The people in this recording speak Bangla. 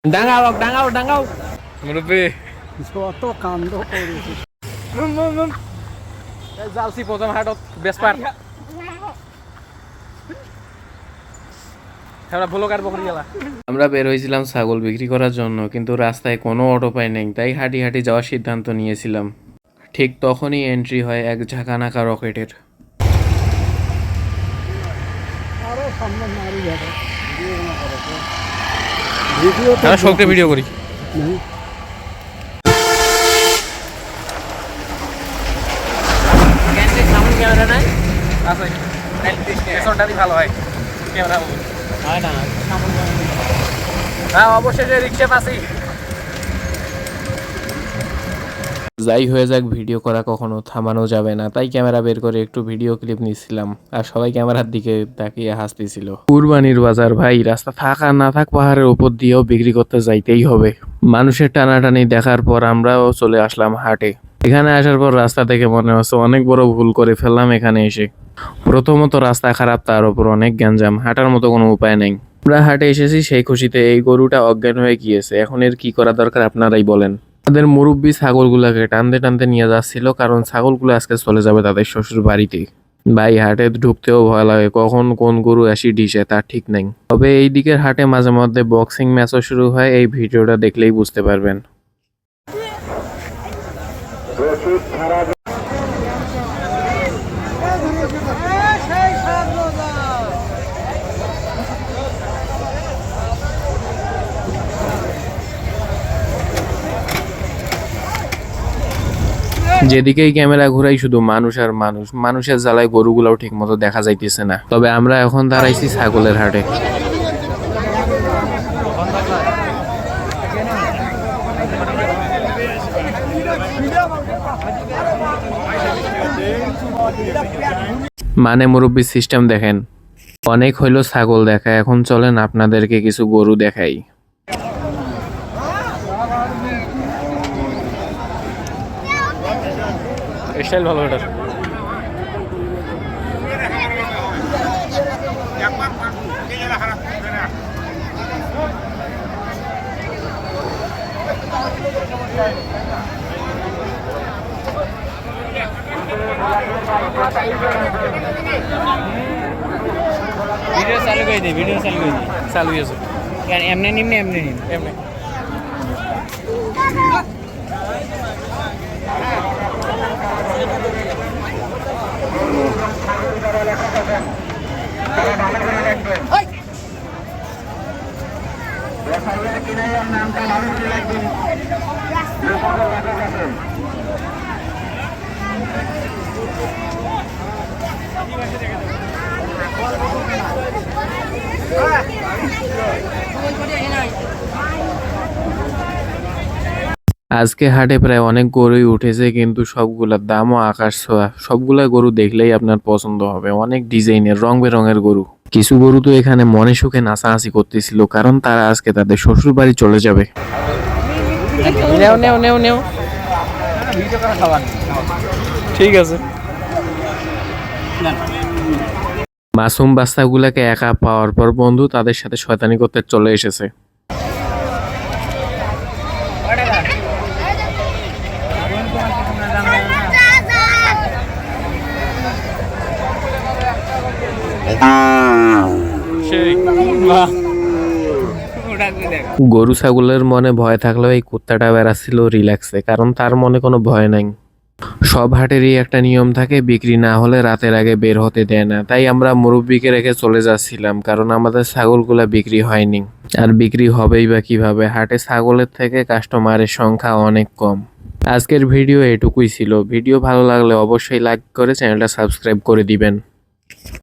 ডাঙাও মুরব্বী যত কাণ্ড করেছে জালসি প্রথম হাটত বেসপার আমরা বের হয়েছিলাম ছাগল বিক্রি করার জন্য, কিন্তু রাস্তায় কোনো অটো পাই নাই, তাই হাঁটি হাঁটি যাওয়ার সিদ্ধান্ত নিয়েছিলাম। ঠিক তখনই এন্ট্রি হয় এক ঝাঁকানাকা রকেটের। আরো সামনে মারি যাবে শখে ভিডিও করি। ক্যামেরা নাই আছে, পেছনটাই ভালো হয় ক্যামেরা হয় না। হ্যাঁ অবশেষে রিক্সা পাচ্ছি। যাই হয়ে যাক, ভিডিও করা কখনো থামানো যাবে না, তাই ক্যামেরা বের করে একটু ভিডিও ক্লিপ নিচ্ছিলাম, আর সবাই ক্যামেরার দিকে তাকিয়ে হাসতেছিল। কুরবানির বাজার ভাই, রাস্তা থাক আর না থাক পাহাড়ের উপর দিয়েও বিক্রি করতে যাইতেই হবে। মানুষের টানাটানি দেখার পর আমরাও চলে আসলাম হাটে। এখানে আসার পর রাস্তা থেকে মনে হচ্ছে অনেক বড় ভুল করে ফেললাম এখানে এসে। প্রথমত রাস্তা খারাপ, তার উপর অনেক গ্যাঞ্জাম, হাঁটার মতো কোনো উপায় নেই। আমরা হাটে এসেছি সেই খুশিতে এই গরুটা অজ্ঞান হয়ে গিয়েছে, এখন এর কি করা দরকার আপনারাই বলেন। তাদের মুরব্বী ছাগলগুলাকে টানতে টানতে নিয়ে যাচ্ছিল, কারণ ছাগলগুলো আজকে চলে যাবে তাদের শ্বশুর বাড়িতে। ভাই হাটে ঢুকতেও ভয় লাগে, কখন কোন গরু আসি ডিসে তার ঠিক নেই। তবে এই দিকের হাটে মাঝে মধ্যে বক্সিং ম্যাচও শুরু হয়, এই ভিডিওটা দেখলেই বুঝতে পারবেন। যেদিকেই ক্যামেরা ঘুরাই শুধু মানুষ আর মানুষ, মানুষের জ্বালায় গরুগুলাও ঠিক মতো দেখা যাইতেছে না। তবে আমরা এখন দাঁড়াইছি ছাগলের হাটে। মানে মুরব্বী সিস্টেম দেখেন, অনেক হইলো ছাগল দেখা, এখন চলেন আপনাদেরকে কিছু গরু দেখাই। স্টাইল ভালো এটার। ভিডিও চালু করে দিই, ভিডিও চালু করে দিই। চালু আছে এমনি নিম্নে, এমনি নিম্নে, এমনি। আজকে হাটে প্রায় অনেক গরুই উঠেছে, কিন্তু সবগুলার দামও আকাশ ছোঁয়া। সবগুলা গরু দেখলেই আপনার পছন্দ হবে, অনেক ডিজাইনের রং বেরঙের গরু। কিছু গরু তো এখানে মনে সুখে নাচানাচি করতেছিল, কারণ তারা আজকে তাদের শ্বশুর বাড়ি চলে যাবে। ঠিক আছে। মাসুম বাচ্চাগুলাকে একা পাওয়ার পর বন্ধু তাদের সাথে শয়তানি করতে চলে এসেছে। গরু ছাগলের মনে ভয় থাকলেও এই কুত্তাটা বেড়াচ্ছিল রিল্যাক্সে, কারণ তার মনে কোনো ভয় নাই। সব হাটেরই একটা নিয়ম থাকে, বিক্রি না হলে রাতের আগে বের হতে দেয় না, তাই আমরা মুরব্বীকে রেখে চলে যাচ্ছিলাম, কারণ আমাদের ছাগলগুলা বিক্রি হয়নি। আর বিক্রি হবেই বা কিভাবে, হাটে ছাগলের থেকে কাস্টমারের সংখ্যা অনেক কম। আজকের ভিডিও এটুকুই ছিল। ভিডিও ভালো লাগলে অবশ্যই লাইক করে চ্যানেলটা সাবস্ক্রাইব করে দিবেন।